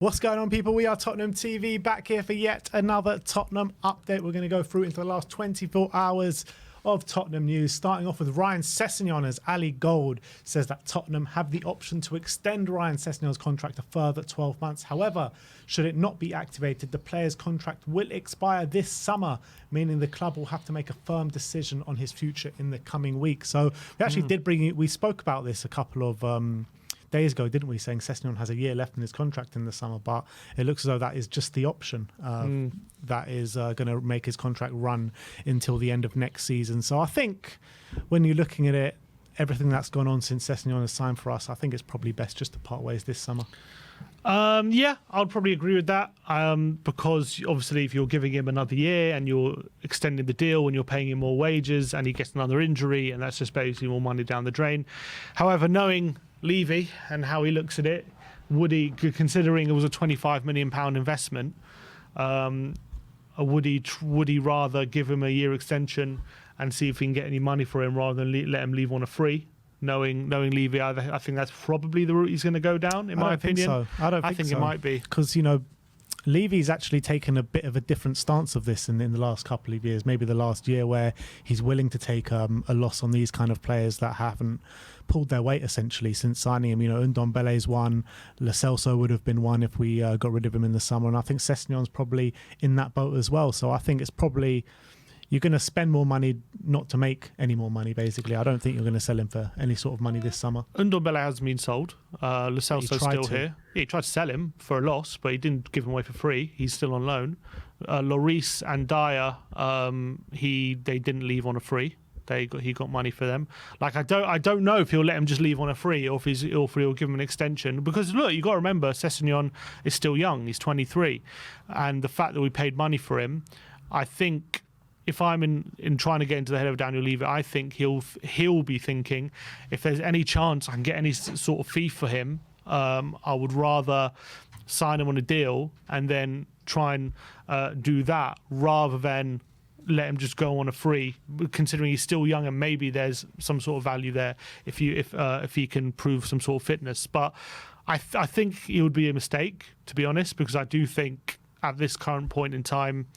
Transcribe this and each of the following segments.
What's going on, people? We are Tottenham TV, back here for yet another Tottenham update. We're going to go through into the last 24 hours of Tottenham news, starting off with Ryan Sessegnon, as Ali Gold says that Tottenham have the option to extend Ryan Sessegnon's contract a further 12 months. However, should it not be activated, the player's contract will expire this summer, meaning the club will have to make a firm decision on his future in the coming weeks. So we actually we spoke about this a couple of days ago, didn't we, saying Sessegnon has a year left in his contract in the summer, but it looks as though that is just the option that is going to make his contract run until the end of next season. So I think when you're looking at it, everything that's gone on since Sessegnon has signed for us, I think it's probably best just to part ways this summer. Yeah, I'd probably agree with that, because obviously if you're giving him another year and you're extending the deal and you're paying him more wages and he gets another injury, and that's just basically more money down the drain. However, knowing Levy and how he looks at it, would he, considering it was a £25 million investment, would he rather give him a year extension and see if he can get any money for him rather than let him leave on a free? Knowing Levy, I think that's probably the route he's going to go down, in my opinion. I think it might be. Because, Levy's actually taken a bit of a different stance of this in the last couple of years, maybe the last year, where he's willing to take a loss on these kind of players that haven't pulled their weight, essentially, since signing him. Ndombele's one, Lo Celso would have been one if we got rid of him in the summer, and I think Sessegnon's probably in that boat as well. So I think it's probably... You're going to spend more money not to make any more money, basically. I don't think you're going to sell him for any sort of money this summer. Ndombele hasn't been sold. Lo Celso's still here. Yeah, he tried to sell him for a loss, but he didn't give him away for free. He's still on loan. Lloris and Dyer, they didn't leave on a free. He got money for them. Like, I don't know if he'll let him just leave on a free, or if he'll give him an extension. Because look, you got to remember, Sessegnon is still young. He's 23, and the fact that we paid money for him, I think, if I'm in trying to get into the head of Daniel Levy, I think he'll be thinking, if there's any chance I can get any sort of fee for him, I would rather sign him on a deal and then try and do that rather than let him just go on a free, considering he's still young and maybe there's some sort of value there if he can prove some sort of fitness. But I think it would be a mistake, to be honest, because I do think at this current point in time,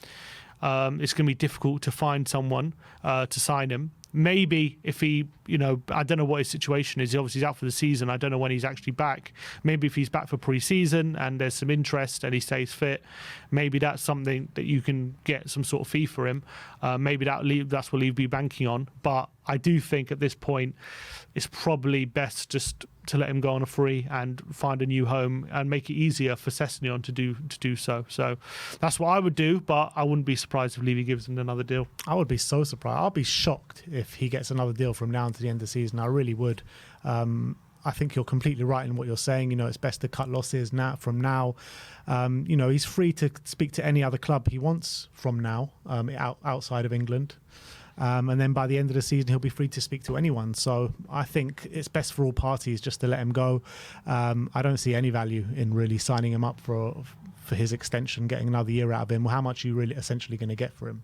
it's going to be difficult to find someone to sign him. Maybe if he, I don't know what his situation is. He's out for the season. I don't know when he's actually back. Maybe if he's back for pre-season and there's some interest and he stays fit, maybe that's something that you can get some sort of fee for him. Maybe that's what he'd be banking on. But I do think at this point, it's probably best just to let him go on a free and find a new home and make it easier for Sessegnon to do so. So that's what I would do, but I wouldn't be surprised if Levy gives him another deal. I would be so surprised. I'll be shocked if he gets another deal from now to the end of the season. I really would. I think you're completely right in what you're saying. It's best to cut losses from now. He's free to speak to any other club he wants from now, outside of England. And then by the end of the season, he'll be free to speak to anyone. So I think it's best for all parties just to let him go. I don't see any value in really signing him up for his extension, getting another year out of him. Well, how much are you really essentially going to get for him?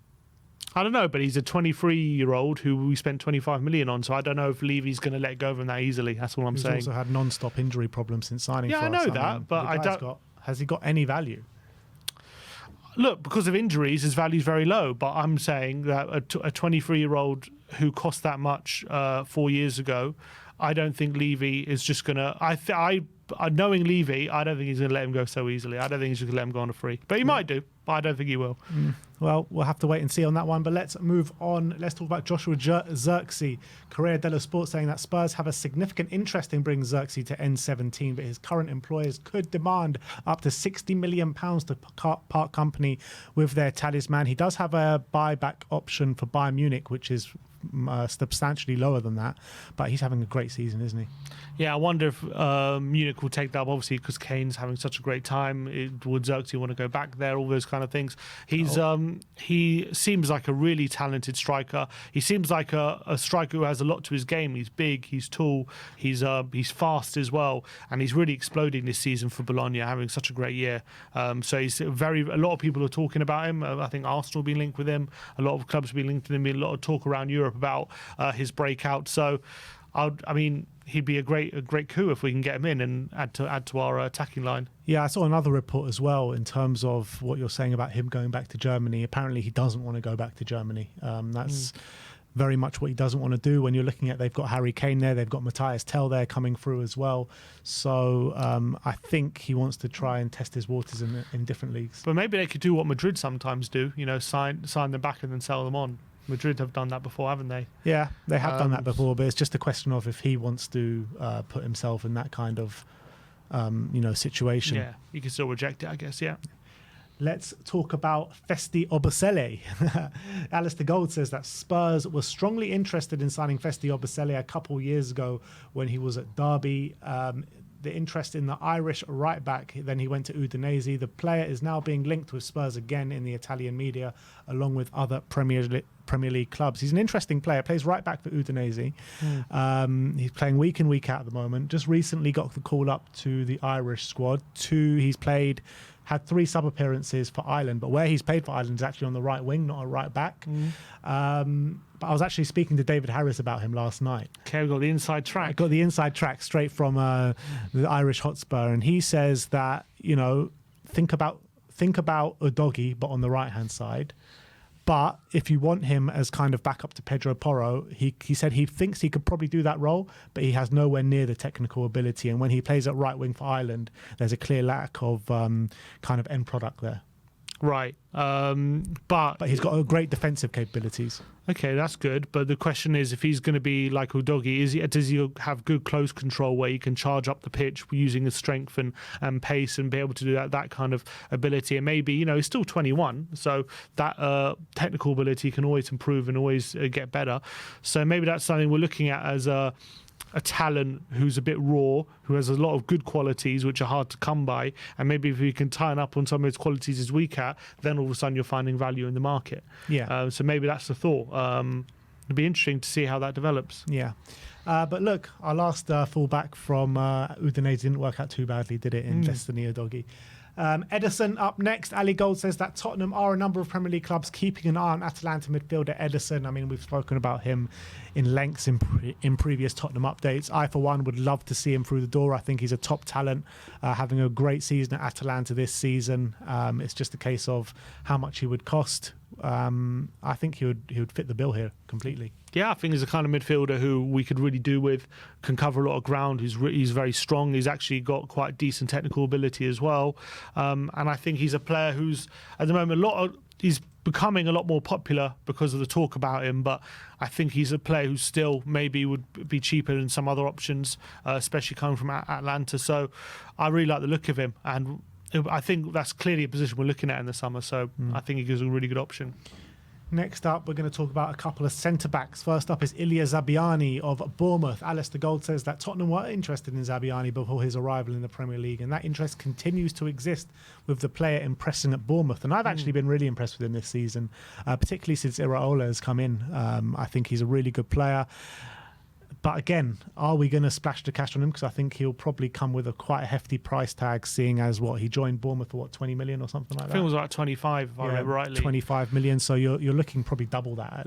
I don't know, but he's a 23-year-old who we spent $25 million on, so I don't know if Levy's going to let go of him that easily. That's all I'm saying. He's also had non-stop injury problems since signing for us. Yeah, I know that, but I don't... Has he got any value? Look, because of injuries, his value is very low. But I'm saying that a 23-year-old who cost that much 4 years ago, I don't think Levy is just going to... Knowing Levy, I don't think he's going to let him go so easily. I don't think he's just going to let him go on a free. But he might do, but I don't think he will. Well, we'll have to wait and see on that one. But let's move on. Let's talk about Joshua Zirkzee. Corriere dello Sport saying that Spurs have a significant interest in bringing Zirkzee to N17, but his current employers could demand up to £60 million to part company with their talisman. He does have a buyback option for Bayern Munich, which is substantially lower than that, but he's having a great season, isn't he? Yeah, I wonder if Munich will take that up, obviously, because Kane's having such a great time. Would Zirkzee want to go back there? All those kind of things. He seems like a really talented striker. He seems like a striker who has a lot to his game. He's big, he's tall, he's fast as well, and he's really exploding this season for Bologna, having such a great year. So he's a lot of people are talking about him. I think Arsenal have been linked with him. A lot of clubs have been linked with him. A lot of talk around Europe about his breakout. So I mean, he'd be a great coup if we can get him in and add to our attacking line. Yeah, I saw another report as well in terms of what you're saying about him going back to Germany. Apparently, he doesn't want to go back to Germany. That's very much what he doesn't want to do. When you're looking at, they've got Harry Kane there, they've got Matthias Tell there coming through as well. So I think he wants to try and test his waters in different leagues. But maybe they could do what Madrid sometimes do, sign them back and then sell them on. Madrid have done that before, haven't they? Yeah, they have done that before, but it's just a question of if he wants to put himself in that kind of situation. Yeah, you can still reject it, I guess, yeah. Let's talk about Festy Ebosele. Alistair Gold says that Spurs were strongly interested in signing Festy Ebosele a couple of years ago when he was at Derby. The interest in the Irish right back, then he went to Udinese. The player is now being linked with Spurs again in the Italian media, along with other Premier League clubs. He's an interesting player, plays right back for Udinese. He's playing week in, week out at the moment. Just recently got the call up to the Irish squad. Had 3 sub appearances for Ireland, but where he's played for Ireland is actually on the right wing, not a right back. But I was actually speaking to David Harris about him last night. Okay, we've got the inside track. I got the inside track straight from the Irish Hotspur, and he says that think about Udogie, but on the right hand side. But if you want him as kind of backup to Pedro Porro, he said he thinks he could probably do that role, but he has nowhere near the technical ability. And when he plays at right wing for Ireland, there's a clear lack of kind of end product there. Right. But he's got great defensive capabilities. Okay, that's good. But the question is, if he's going to be like Udogie, does he have good close control where he can charge up the pitch using his strength and pace and be able to do that kind of ability? And maybe, he's still 21, so that technical ability can always improve and always get better. So maybe that's something we're looking at as a talent who's a bit raw, who has a lot of good qualities which are hard to come by, and maybe if we can tighten up on some of his qualities he's weak at, then all of a sudden you're finding value in the market. Yeah. So maybe that's the thought. It'd be interesting to see how that develops. Yeah. But look, our last fullback from Udinese didn't work out too badly, did it, in Destiny Udogie? Ederson up next. Ali Gold says that Tottenham are a number of Premier League clubs keeping an eye on Atalanta midfielder Ederson. I mean, we've spoken about him in lengths in previous Tottenham updates. I, for one, would love to see him through the door. I think he's a top talent, having a great season at Atalanta this season. It's just a case of how much he would cost. I think he would fit the bill here completely. Yeah, I think he's the kind of midfielder who we could really do with, can cover a lot of ground. He's very strong. He's actually got quite decent technical ability as well. And I think he's a player who's, at the moment, he's becoming a lot more popular because of the talk about him. But I think he's a player who still maybe would be cheaper than some other options, especially coming from Atlanta. So I really like the look of him. And I think that's clearly a position we're looking at in the summer. So I think he gives a really good option. Next up, we're going to talk about a couple of centre-backs. First up is Ilya Zabiani of Bournemouth. Alistair Gold says that Tottenham were interested in Zabiani before his arrival in the Premier League, and that interest continues to exist with the player impressing at Bournemouth. And I've actually been really impressed with him this season, particularly since Iraola has come in. I think he's a really good player. But again, are we going to splash the cash on him? Because I think he'll probably come with quite a hefty price tag, seeing as he joined Bournemouth for 20 million or something like that. I think it was like 25, if I remember rightly. 25 million. So you're looking probably double that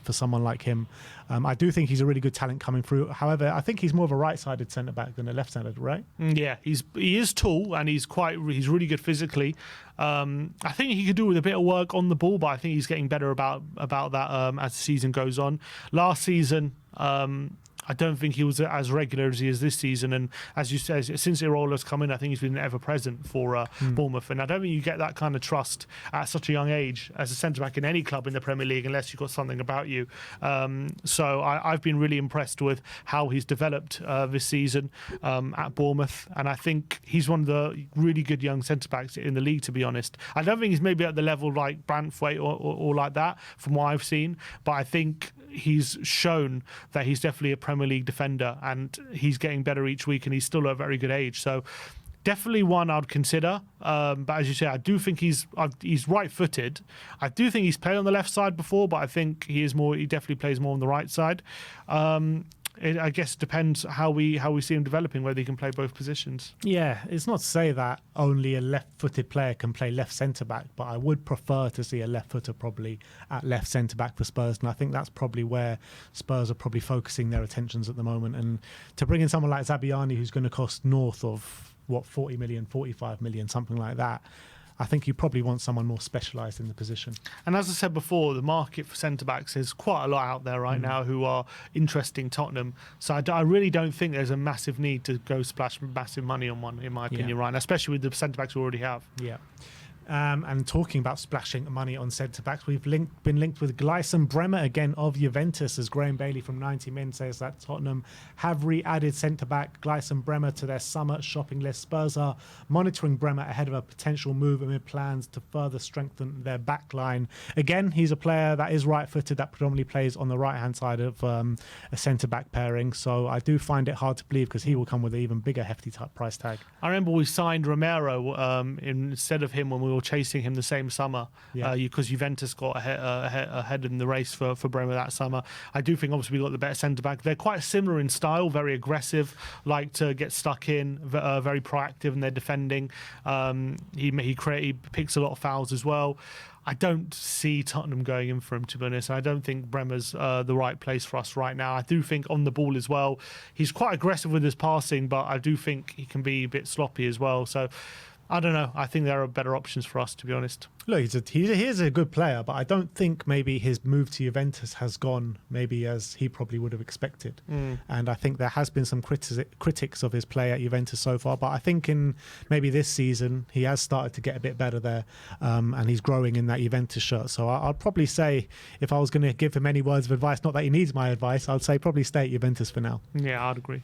for someone like him. I do think he's a really good talent coming through. However, I think he's more of a right-sided centre back than a left-sided, right? Yeah, he is tall and he's really good physically. I think he could do with a bit of work on the ball, but I think he's getting better about that as the season goes on. Last season, I don't think he was as regular as he is this season. And as you said, since Iraola's come in, I think he's been ever present for Bournemouth. And I don't think you get that kind of trust at such a young age as a centre-back in any club in the Premier League unless you've got something about you. So I've been really impressed with how he's developed this season at Bournemouth. And I think he's one of the really good young centre-backs in the league, to be honest. I don't think he's maybe at the level like Branthwaite or like that from what I've seen. But I think he's shown that he's definitely a Premier League defender and he's getting better each week and he's still at a very good age. So definitely one I'd consider. But as you say, I do think he's right-footed. I do think he's played on the left side before, but I think he definitely plays more on the right side. I guess it depends how we see him developing, whether he can play both positions. Yeah, it's not to say that only a left-footed player can play left centre-back, but I would prefer to see a left-footer probably at left centre-back for Spurs, and I think that's probably where Spurs are probably focusing their attentions at the moment. And to bring in someone like Zabiani, who's going to cost north of, 40 million, 45 million, something like that, I think you probably want someone more specialised in the position. And as I said before, the market for centre-backs is quite a lot out there right now who are interesting Tottenham. So I really don't think there's a massive need to go splash massive money on one, in my opinion, right now, especially with the centre-backs we already have. Yeah. And talking about splashing money on centre-backs, we've been linked with Gleison Bremer, again, of Juventus, as Graham Bailey from 90 Min says that Tottenham have re-added centre-back Gleison Bremer to their summer shopping list. Spurs are monitoring Bremer ahead of a potential move amid plans to further strengthen their back line. Again, he's a player that is right-footed, that predominantly plays on the right-hand side of a centre-back pairing, so I do find it hard to believe because he will come with an even bigger hefty price tag. I remember we signed Romero instead of him when we were chasing him the same summer, because Juventus got ahead in the race for Bremer that summer. I do think obviously we got the better centre back. They're quite similar in style, very aggressive, like to get stuck in, very proactive in their defending. He picks a lot of fouls as well. I don't see Tottenham going in for him, to be honest. I don't think Bremer's the right place for us right now. I do think on the ball as well, he's quite aggressive with his passing, but I do think he can be a bit sloppy as well. So I don't know. I think there are better options for us, to be honest. Look, he is a good player, but I don't think maybe his move to Juventus has gone maybe as he probably would have expected. And I think there has been some critics of his play at Juventus so far, but I think in maybe this season he has started to get a bit better there, and he's growing in that Juventus shirt. So I'd probably say, if I was going to give him any words of advice, not that he needs my advice, I'd say probably stay at Juventus for now. Yeah, I'd agree.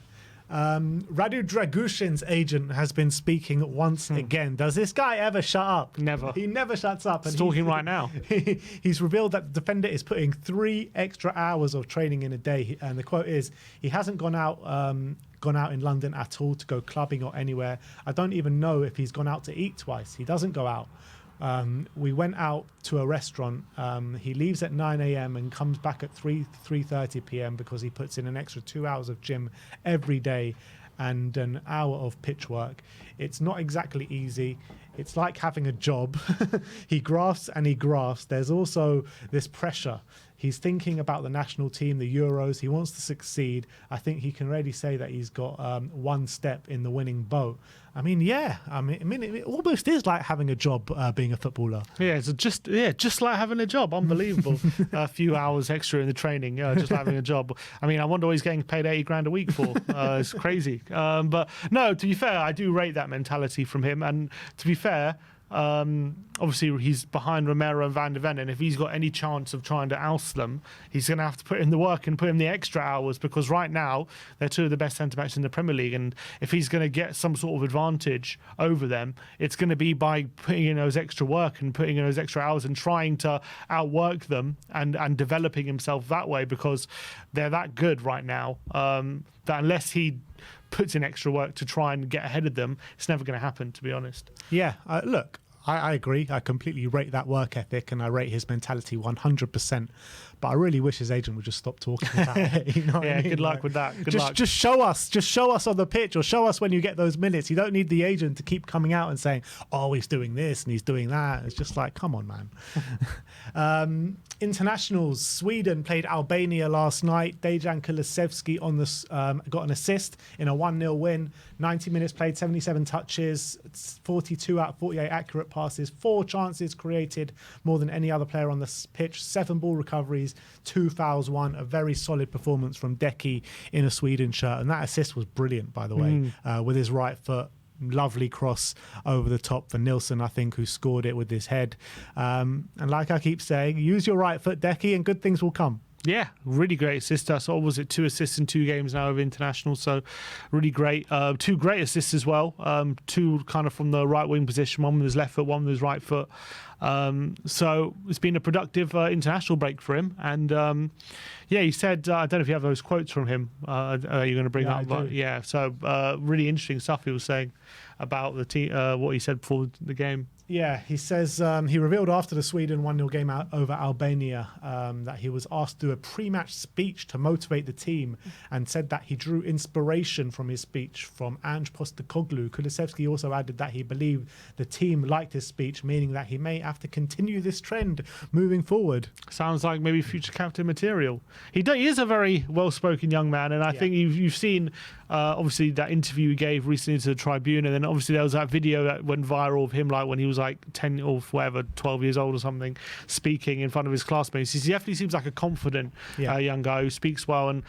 Radu Dragusin's agent has been speaking once again. Does this guy ever shut up? Never. He never shuts up. He's talking right now. He's revealed that the defender is putting 3 extra hours of training in a day, and the quote is, he hasn't gone out in London at all to go clubbing or anywhere. I don't even know if he's gone out to eat twice. He doesn't go out. We went out to a restaurant. He leaves at 9 a.m. and comes back at 3:30 p.m. because he puts in an extra 2 hours of gym every day and an hour of pitch work. It's not exactly easy. It's like having a job. He grafts and he grafts. There's also this pressure. He's thinking about the national team, the Euros. He wants to succeed. I think he can already say that he's got one step in the winning boat. I mean, yeah. I mean, it almost is like having a job, being a footballer. Yeah, it's just like having a job. Unbelievable. A few hours extra in the training, just like having a job. I mean, I wonder what he's getting paid 80 grand a week for. It's crazy. But no, to be fair, I do rate that mentality from him. And to be fair, obviously he's behind Romero and Van de Ven, and if he's got any chance of trying to oust them, he's going to have to put in the work and put in the extra hours, because right now they're two of the best centre-backs in the Premier League, and if he's going to get some sort of advantage over them, it's going to be by putting in those extra work and putting in those extra hours and trying to outwork them and developing himself that way, because they're that good right now, that unless he puts in extra work to try and get ahead of them, it's never going to happen, to be honest. Yeah, look, I agree. I completely rate that work ethic and I rate his mentality 100%. But I really wish his agent would just stop talking about it. You know what I mean? Good luck with that. Good luck. Just show us. Just show us on the pitch, or show us when you get those minutes. You don't need the agent to keep coming out and saying, "Oh, he's doing this and he's doing that." It's just like, come on, man. Internationals. Sweden played Albania last night. Dejan Kulusevski got an assist in a 1-0 win. 90 minutes played, 77 touches, 42 out of 48 accurate passes, 4 chances created, more than any other player on the pitch, 7 ball recoveries, 2 fouls won. A very solid performance from Deki in a Sweden shirt, and that assist was brilliant, by the way, with his right foot. Lovely cross over the top for Nilsson, I think, who scored it with his head. And like I keep saying, use your right foot, Deki, and good things will come. Yeah, really great assist. So was it 2 assists in 2 games now of international? So really great. 2 great assists as well. 2 kind of from the right wing position, one with his left foot, one with his right foot. So it's been a productive international break for him. And yeah, he said, I don't know if you have those quotes from him you're going to bring up. But yeah, so really interesting stuff he was saying. about the team, what he said before the game. Yeah, he says he revealed after the Sweden 1-0 game over Albania that he was asked to do a pre-match speech to motivate the team, and said that he drew inspiration from his speech from Ange Postecoglou. Kulusevski also added that he believed the team liked his speech, meaning that he may have to continue this trend moving forward. Sounds like maybe future captain material. He is a very well-spoken young man, and I think you've seen obviously that interview he gave recently to the Tribune, and then obviously there was that video that went viral of him like when he was like 10 or whatever, 12 years old or something, speaking in front of his classmates. He definitely seems like a confident young guy who speaks well, and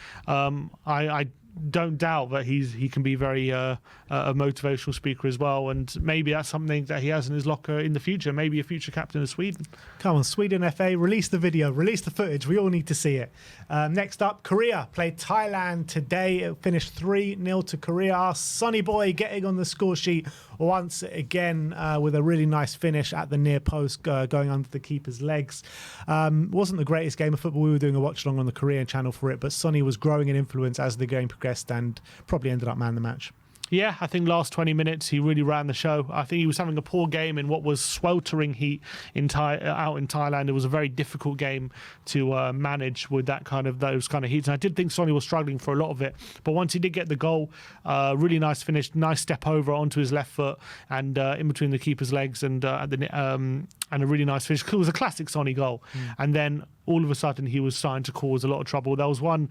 I don't doubt that he can be very a motivational speaker as well, and maybe that's something that he has in his locker in the future, maybe a future captain of Sweden. Come on, Sweden FA, release the video, release the footage, we all need to see it. Next up, Korea played Thailand today. It finished 3-0 to Korea. Our Sonny boy getting on the score sheet once again with a really nice finish at the near post, going under the keeper's legs. Wasn't the greatest game of football. We were doing a watch along on the Korean channel for it, but Sonny was growing in influence as the game progressed and probably ended up man of the match. Yeah, I think last 20 minutes he really ran the show. I think he was having a poor game in what was sweltering heat out in Thailand. It was a very difficult game to manage with those kind of heats. And I did think Sonny was struggling for a lot of it. But once he did get the goal, really nice finish, nice step over onto his left foot and in between the keeper's legs, and a really nice finish. It was a classic Sonny goal. And then all of a sudden he was starting to cause a lot of trouble. There was one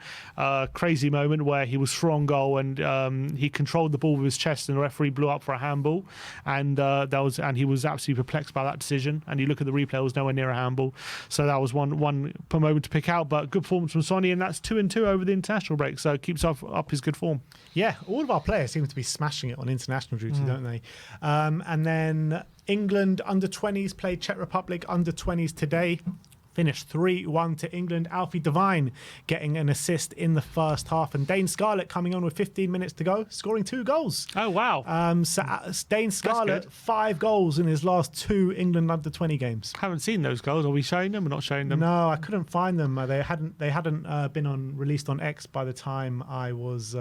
crazy moment where he was through on goal and he controlled the ball with his chest, and the referee blew up for a handball, and he was absolutely perplexed by that decision. And you look at the replay, it was nowhere near a handball. So that was one moment to pick out. But good performance from Sonny, and that's 2-2 over the international break. So keeps up his good form. Yeah, all of our players seem to be smashing it on international duty, don't they? And then England under-20s played Czech Republic under-20s today. Finished 3-1 to England. Alfie Devine getting an assist in the first half, and Dane Scarlett coming on with 15 minutes to go, scoring 2 goals. Oh, wow. So Dane Scarlett, 5 goals in his last 2 England under-20 games. Haven't seen those goals. Are we showing them or not showing them? No, I couldn't find them. They hadn't been released on X by the time I was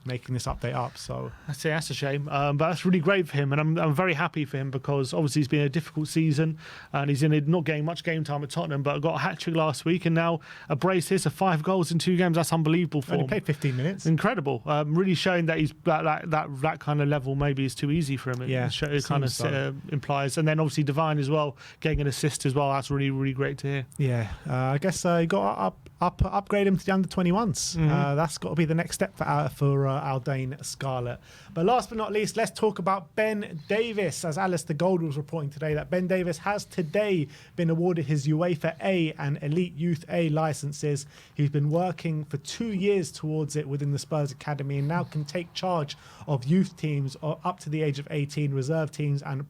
making this update up. So that's a shame, but that's really great for him, and I'm very happy for him, because obviously it's been a difficult season and he's not getting much game time at Tottenham, but got a hat-trick last week and now a brace here, so 5 goals in 2 games. That's unbelievable for him. He played 15 minutes. Incredible. Really showing that he's that kind of level maybe is too easy for him. It kind of implies. And then obviously Devine as well, getting an assist as well. That's really, really great to hear. Yeah, I guess you got to upgrade him to the under-21s. That's got to be the next step for our Dane Scarlett. But last but not least, let's talk about Ben Davies, as Alistair Gold was reporting today that Ben Davies has today been awarded his UEFA A and Elite Youth A licenses. He's been working for 2 years towards it within the Spurs Academy, and now can take charge of youth teams up to the age of 18, reserve teams and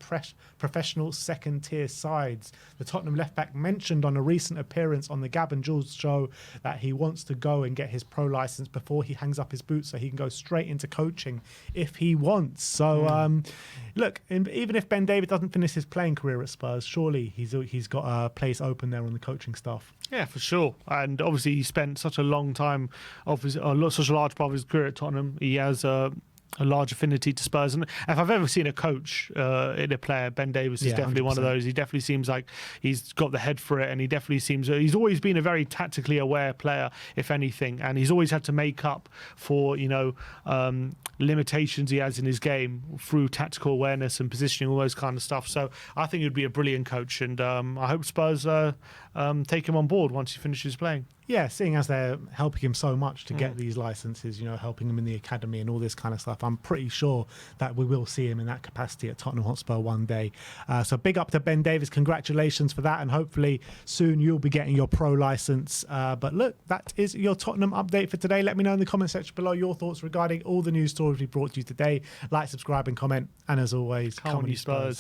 professional second-tier sides. The Tottenham left-back mentioned on a recent appearance on the Gab and Jules show that he wants to go and get his pro license before he hangs up his boots, so he can go straight into coaching if he wants. So look, even if Ben Davies doesn't finish his playing career at Spurs, surely he's got a place open there on the coaching staff. Yeah, for sure. And obviously he spent such a long time such a large part of his career at Tottenham. He has a large affinity to Spurs, and if I've ever seen a coach in a player, Ben Davies is definitely 100%. One of those. He definitely seems like he's got the head for it, and he definitely seems he's always been a very tactically aware player, if anything, and he's always had to make up for limitations he has in his game through tactical awareness and positioning, all those kind of stuff. So I think he'd be a brilliant coach, and I hope Spurs take him on board once he finishes playing. Yeah, seeing as they're helping him so much to get these licenses, helping him in the academy and all this kind of stuff, I'm pretty sure that we will see him in that capacity at Tottenham Hotspur one day. So big up to Ben Davies. Congratulations for that. And hopefully soon you'll be getting your pro license. But look, that is your Tottenham update for today. Let me know in the comment section below your thoughts regarding all the news stories we brought to you today. Like, subscribe and comment. And as always, come on you Spurs.